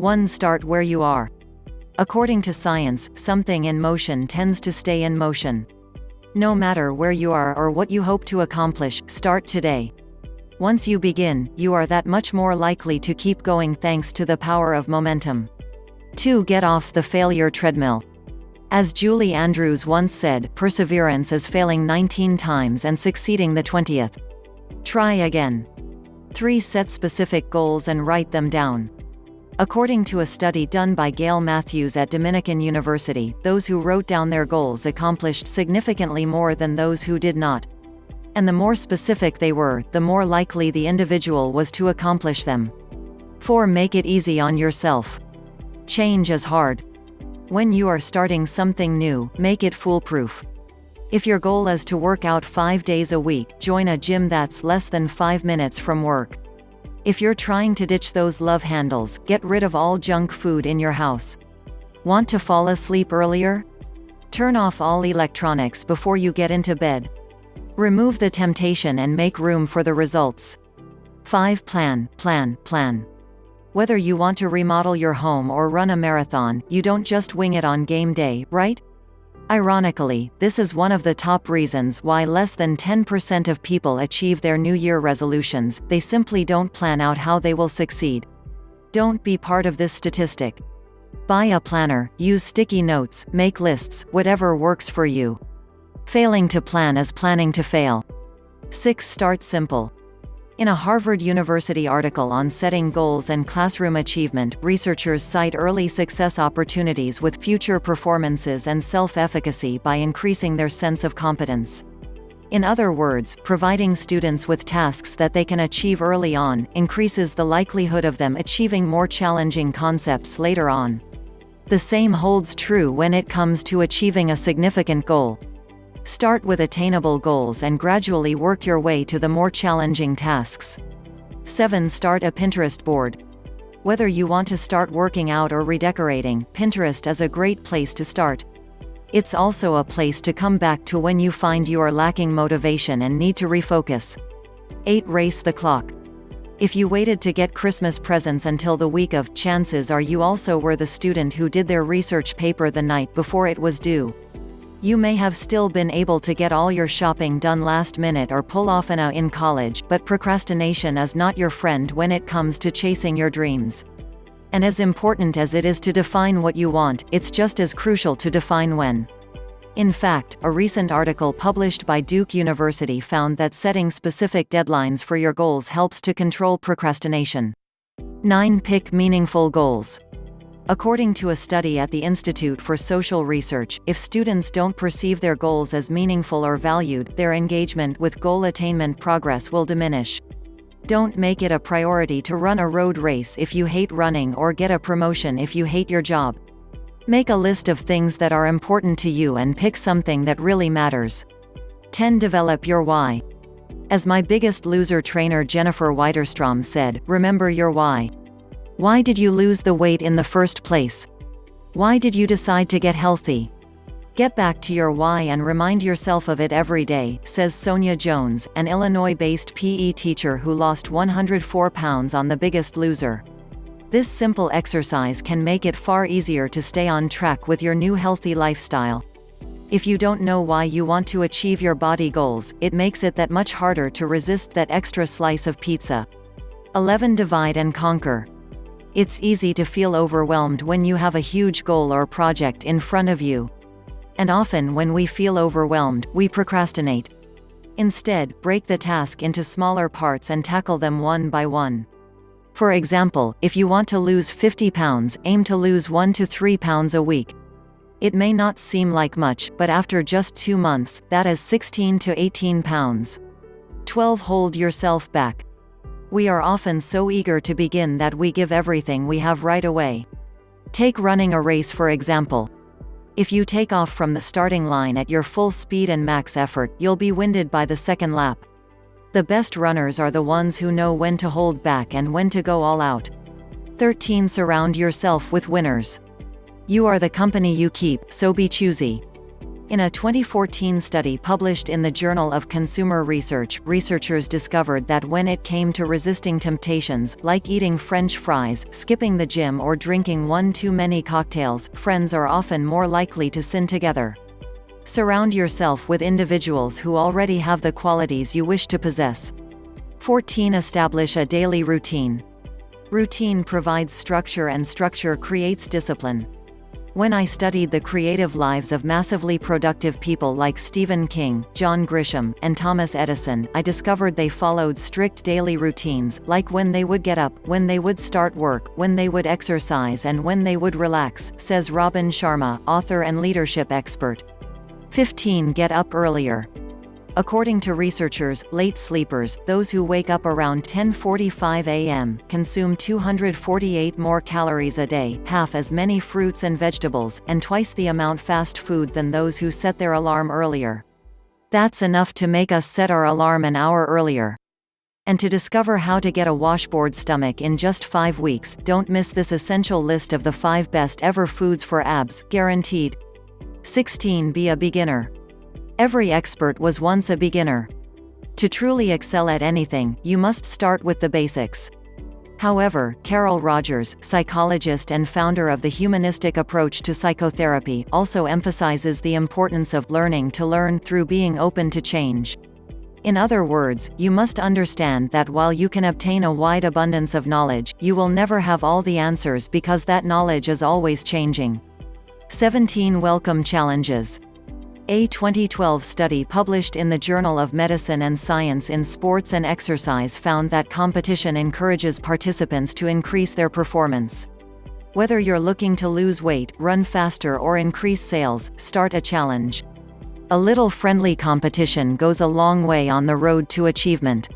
1. Start where you are. According to science, something in motion tends to stay in motion. No matter where you are or what you hope to accomplish, start today. Once you begin, you are that much more likely to keep going thanks to the power of momentum. 2. Get off the failure treadmill. As Julie Andrews once said, perseverance is failing 19 times and succeeding the 20th. Try again. 3. Set specific goals and write them down. According to a study done by Gail Matthews at Dominican University, those who wrote down their goals accomplished significantly more than those who did not. And the more specific they were, the more likely the individual was to accomplish them. 4. Make it easy on yourself. Change is hard. When you are starting something new, make it foolproof. If your goal is to work out 5 days a week, join a gym that's less than 5 minutes from work. If you're trying to ditch those love handles, get rid of all junk food in your house. Want to fall asleep earlier? Turn off all electronics before you get into bed. Remove the temptation and make room for the results. 5. Plan, plan, plan. Whether you want to remodel your home or run a marathon, you don't just wing it on game day, right? Ironically, this is one of the top reasons why less than 10% of people achieve their New Year resolutions. They simply don't plan out how they will succeed. Don't be part of this statistic. Buy a planner, use sticky notes, make lists, whatever works for you. Failing to plan is planning to fail. 6. Start simple. In a Harvard University article on setting goals and classroom achievement, researchers cite early success opportunities with future performances and self-efficacy by increasing their sense of competence. In other words, providing students with tasks that they can achieve early on increases the likelihood of them achieving more challenging concepts later on. The same holds true when it comes to achieving a significant goal. Start with attainable goals and gradually work your way to the more challenging tasks. 7. Start a Pinterest board. Whether you want to start working out or redecorating, Pinterest is a great place to start. It's also a place to come back to when you find you are lacking motivation and need to refocus. 8. Race the clock. If you waited to get Christmas presents until the week of, chances are you also were the student who did their research paper the night before it was due. You may have still been able to get all your shopping done last minute or pull off an A in college, but procrastination is not your friend when it comes to chasing your dreams. And as important as it is to define what you want, it's just as crucial to define when. In fact, a recent article published by Duke University found that setting specific deadlines for your goals helps to control procrastination. 9. Pick meaningful goals. According to a study at the Institute for Social Research, if students don't perceive their goals as meaningful or valued, their engagement with goal attainment progress will diminish. Don't make it a priority to run a road race if you hate running or get a promotion if you hate your job. Make a list of things that are important to you and pick something that really matters. 10. Develop your why. As My Biggest Loser trainer Jennifer Weiderstrom said, remember your why. Why did you lose the weight in the first place? Why did you decide to get healthy? Get back to your why and remind yourself of it every day, says Sonia Jones, an Illinois-based PE teacher who lost 104 pounds on The Biggest Loser. This simple exercise can make it far easier to stay on track with your new healthy lifestyle. If you don't know why you want to achieve your body goals, it makes it that much harder to resist that extra slice of pizza. 11. Divide and conquer. It's easy to feel overwhelmed when you have a huge goal or project in front of you. And often when we feel overwhelmed, we procrastinate. Instead, break the task into smaller parts and tackle them one by one. For example, if you want to lose 50 pounds, aim to lose 1 to 3 pounds a week. It may not seem like much, but after just 2 months, that is 16 to 18 pounds. 12. Hold yourself back. We are often so eager to begin that we give everything we have right away. Take running a race for example. If you take off from the starting line at your full speed and max effort, you'll be winded by the second lap. The best runners are the ones who know when to hold back and when to go all out. 13. Surround yourself with winners. You are the company you keep, so be choosy. In a 2014 study published in the Journal of Consumer Research, researchers discovered that when it came to resisting temptations, like eating French fries, skipping the gym or drinking one too many cocktails, friends are often more likely to sin together. Surround yourself with individuals who already have the qualities you wish to possess. 14. Establish a daily routine. Routine provides structure and structure creates discipline. When I studied the creative lives of massively productive people like Stephen King, John Grisham, and Thomas Edison, I discovered they followed strict daily routines, like when they would get up, when they would start work, when they would exercise and when they would relax, says Robin Sharma, author and leadership expert. 15. Get up earlier. According to researchers, late sleepers, those who wake up around 10:45 a.m., consume 248 more calories a day, half as many fruits and vegetables, and twice the amount fast food than those who set their alarm earlier. That's enough to make us set our alarm an hour earlier. And to discover how to get a washboard stomach in just 5 weeks, don't miss this essential list of the 5 best ever foods for abs, guaranteed. 16. Be a beginner. Every expert was once a beginner. To truly excel at anything, you must start with the basics. However, Carol Rogers, psychologist and founder of the humanistic approach to psychotherapy, also emphasizes the importance of learning to learn through being open to change. In other words, you must understand that while you can obtain a wide abundance of knowledge, you will never have all the answers because that knowledge is always changing. 17. Welcome challenges. A 2012 study published in the Journal of Medicine and Science in Sports and Exercise found that competition encourages participants to increase their performance. Whether you're looking to lose weight, run faster or increase sales, start a challenge. A little friendly competition goes a long way on the road to achievement.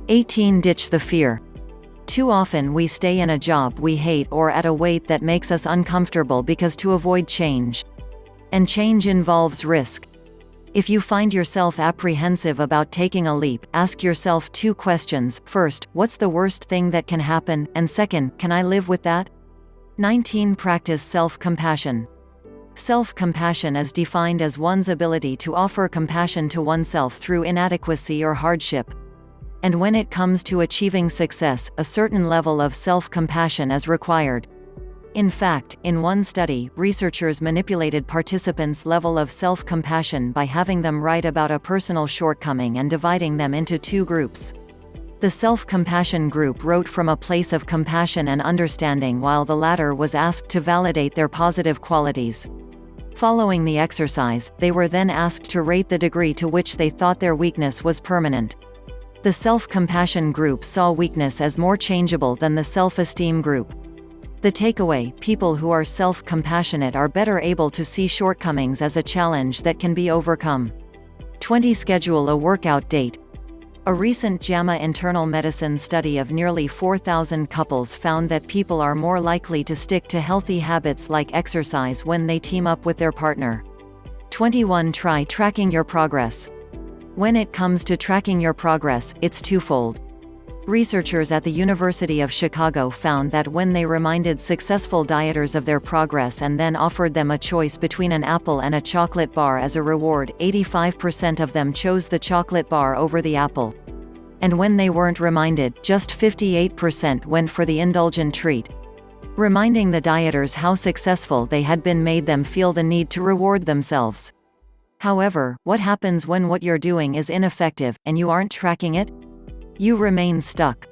18. Ditch the fear. Too often we stay in a job we hate or at a weight that makes us uncomfortable because to avoid change. And change involves risk. If you find yourself apprehensive about taking a leap, ask yourself 2 questions. First, what's the worst thing that can happen? And second, can I live with that? 19. Practice self-compassion. Self-compassion is defined as one's ability to offer compassion to oneself through inadequacy or hardship. And when it comes to achieving success, a certain level of self-compassion is required. In fact, in one study, researchers manipulated participants' level of self-compassion by having them write about a personal shortcoming and dividing them into 2 groups. The self-compassion group wrote from a place of compassion and understanding while the latter was asked to validate their positive qualities. Following the exercise, they were then asked to rate the degree to which they thought their weakness was permanent. The self-compassion group saw weakness as more changeable than the self-esteem group. The takeaway: people who are self-compassionate are better able to see shortcomings as a challenge that can be overcome. 20. Schedule a workout date. A recent JAMA internal medicine study of nearly 4,000 couples found that people are more likely to stick to healthy habits like exercise when they team up with their partner. 21. Try tracking your progress. When it comes to tracking your progress, it's twofold. Researchers at the University of Chicago found that when they reminded successful dieters of their progress and then offered them a choice between an apple and a chocolate bar as a reward, 85% of them chose the chocolate bar over the apple. And when they weren't reminded, just 58% went for the indulgent treat. Reminding the dieters how successful they had been made them feel the need to reward themselves. However, what happens when what you're doing is ineffective, and you aren't tracking it? You remain stuck.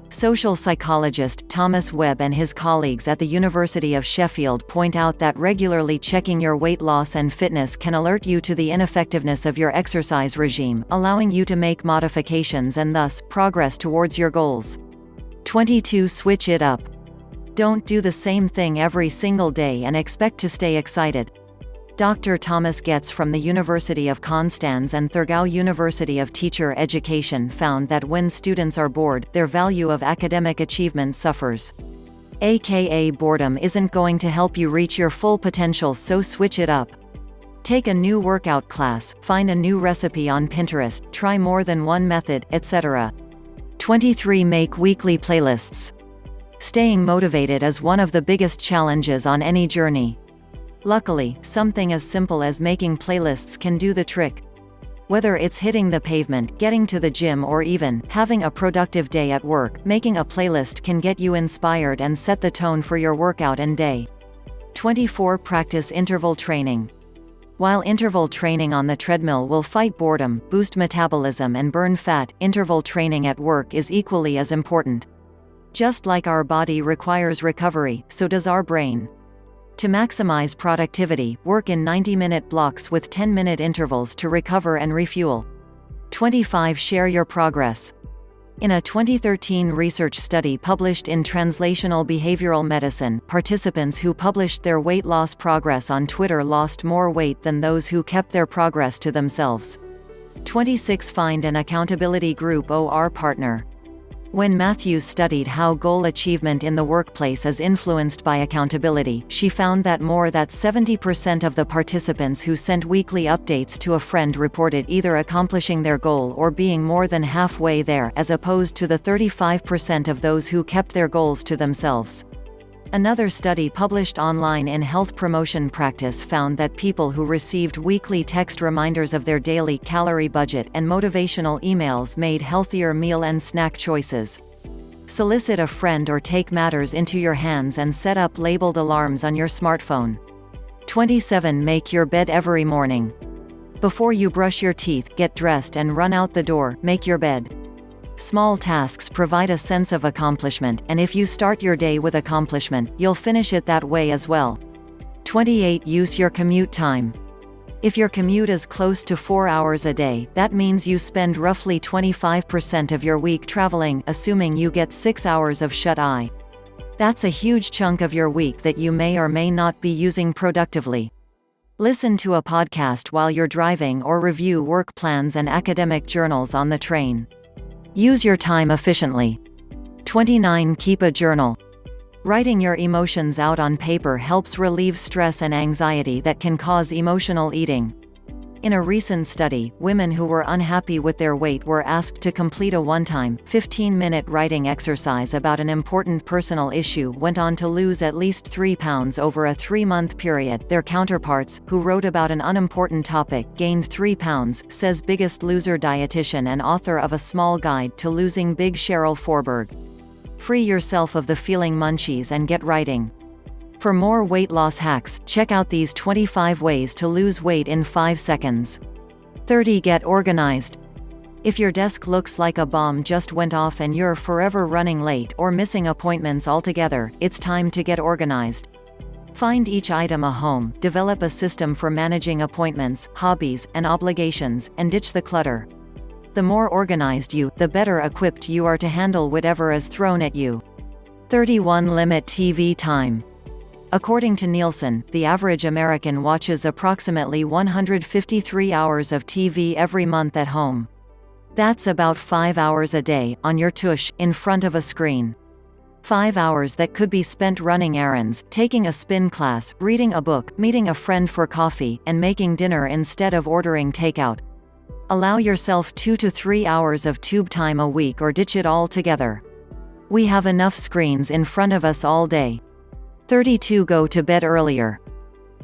Social psychologist Thomas Webb and his colleagues at the University of Sheffield point out that regularly checking your weight loss and fitness can alert you to the ineffectiveness of your exercise regime, allowing you to make modifications and thus, progress towards your goals. 22. Switch it up. Don't do the same thing every single day and expect to stay excited. Dr. Thomas Getz from the University of Konstanz and Thurgau University of Teacher Education found that when students are bored, their value of academic achievement suffers. AKA boredom isn't going to help you reach your full potential, so switch it up. Take a new workout class, find a new recipe on Pinterest, try more than one method, etc. 23. Make weekly playlists. Staying motivated is one of the biggest challenges on any journey. Luckily, something as simple as making playlists can do the trick. Whether it's hitting the pavement, getting to the gym, or even having a productive day at work, making a playlist can get you inspired and set the tone for your workout and day. 24. Practice interval training. While interval training on the treadmill will fight boredom, boost metabolism and burn fat, interval training at work is equally as important. Just like our body requires recovery, so does our brain. To maximize productivity, work in 90-minute blocks with 10-minute intervals to recover and refuel. 25. Share your progress. In a 2013 research study published in Translational Behavioral Medicine, participants who published their weight loss progress on Twitter lost more weight than those who kept their progress to themselves. 26. Find an accountability group or partner. When Matthews studied how goal achievement in the workplace is influenced by accountability, she found that more than 70% of the participants who sent weekly updates to a friend reported either accomplishing their goal or being more than halfway there, as opposed to the 35% of those who kept their goals to themselves. Another study published online in Health Promotion Practice found that people who received weekly text reminders of their daily calorie budget and motivational emails made healthier meal and snack choices. Solicit a friend or take matters into your hands and set up labeled alarms on your smartphone. 27. Make your bed every morning. Before you brush your teeth, get dressed and run out the door, make your bed. Small tasks provide a sense of accomplishment, and if you start your day with accomplishment, you'll finish it that way as well. 28. Use your commute time. If your commute is close to 4 hours a day, that means you spend roughly 25% of your week traveling, assuming you get 6 hours of shut-eye. That's a huge chunk of your week that you may or may not be using productively. Listen to a podcast while you're driving or review work plans and academic journals on the train. Use your time efficiently. 29. Keep a journal. Writing your emotions out on paper helps relieve stress and anxiety that can cause emotional eating. In a recent study, women who were unhappy with their weight were asked to complete a one-time, 15-minute writing exercise about an important personal issue went on to lose at least 3 pounds over a 3-month period. Their counterparts, who wrote about an unimportant topic, gained 3 pounds, says Biggest Loser dietitian and author of A Small Guide to Losing Big Sheryl Forberg. Free yourself of the feeling munchies and get writing. For more weight loss hacks, check out these 25 ways to lose weight in 5 seconds. 30. Get organized. If your desk looks like a bomb just went off and you're forever running late or missing appointments altogether, it's time to get organized. Find each item a home, develop a system for managing appointments, hobbies, and obligations, and ditch the clutter. The more organized you, the better equipped you are to handle whatever is thrown at you. 31. Limit TV time. According to Nielsen, the average American watches approximately 153 hours of TV every month at home. That's about 5 hours a day, on your tush, in front of a screen. 5 hours that could be spent running errands, taking a spin class, reading a book, meeting a friend for coffee, and making dinner instead of ordering takeout. Allow yourself 2 to 3 hours of tube time a week or ditch it all together. We have enough screens in front of us all day. 32. Go to bed earlier.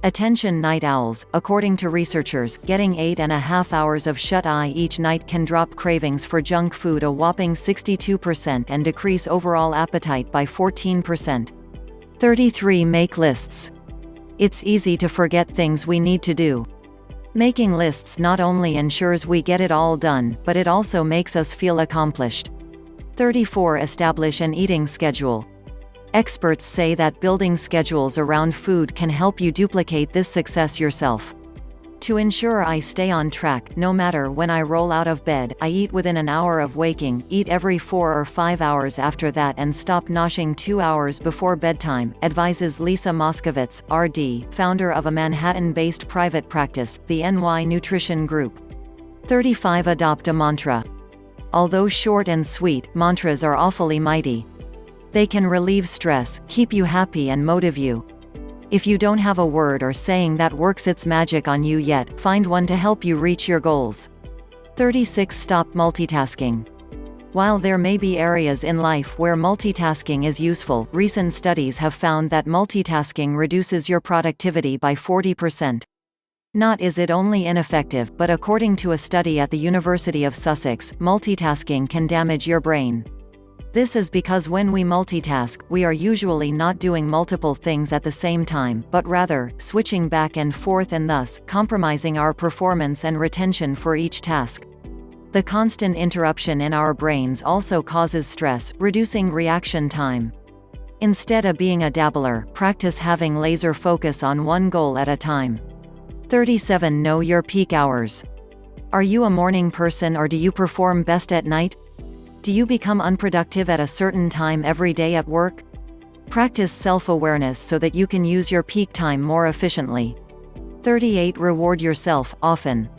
Attention night owls, according to researchers, getting 8.5 hours of shut-eye each night can drop cravings for junk food a whopping 62% and decrease overall appetite by 14%. 33. Make lists. It's easy to forget things we need to do. Making lists not only ensures we get it all done, but it also makes us feel accomplished. 34. Establish an eating schedule. Experts say that building schedules around food can help you duplicate this success yourself. To ensure I stay on track, no matter when I roll out of bed, I eat within an hour of waking, eat every 4 or 5 hours after that and stop noshing 2 hours before bedtime, advises Lisa Moskowitz, RD, founder of a Manhattan-based private practice, the NY Nutrition Group. 35. Adopt a mantra. Although short and sweet, mantras are awfully mighty. They can relieve stress, keep you happy and motivate you. If you don't have a word or saying that works its magic on you yet, find one to help you reach your goals. 36. Stop multitasking. While there may be areas in life where multitasking is useful, recent studies have found that multitasking reduces your productivity by 40%. Not is it only ineffective, but according to a study at the University of Sussex, multitasking can damage your brain. This is because when we multitask, we are usually not doing multiple things at the same time, but rather, switching back and forth and thus, compromising our performance and retention for each task. The constant interruption in our brains also causes stress, reducing reaction time. Instead of being a dabbler, practice having laser focus on one goal at a time. 37. Know your peak hours. Are you a morning person or do you perform best at night? Do you become unproductive at a certain time every day at work? Practice self-awareness so that you can use your peak time more efficiently. 38. Reward yourself, often.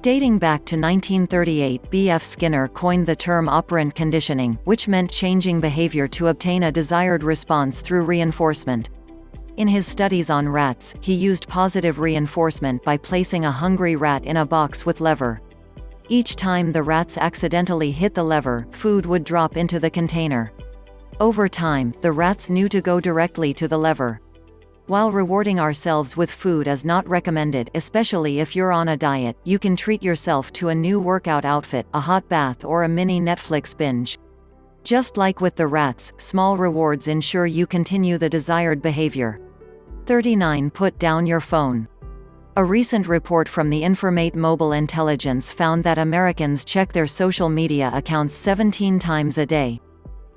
Dating back to 1938, B.F. Skinner coined the term operant conditioning, which meant changing behavior to obtain a desired response through reinforcement. In his studies on rats, he used positive reinforcement by placing a hungry rat in a box with lever. Each time the rats accidentally hit the lever, food would drop into the container. Over time, the rats knew to go directly to the lever. While rewarding ourselves with food is not recommended, especially if you're on a diet, you can treat yourself to a new workout outfit, a hot bath or a mini Netflix binge. Just like with the rats, small rewards ensure you continue the desired behavior. 39. Put down your phone. A recent report from the Informate Mobile Intelligence found that Americans check their social media accounts 17 times a day.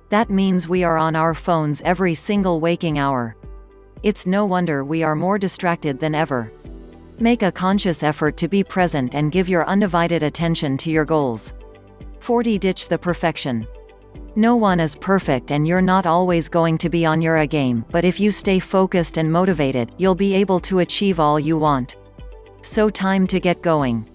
That means we are on our phones every single waking hour. It's no wonder we are more distracted than ever. Make a conscious effort to be present and give your undivided attention to your goals. 40. Ditch the perfection. No one is perfect and you're not always going to be on your A game, but if you stay focused and motivated, you'll be able to achieve all you want. So time to get going.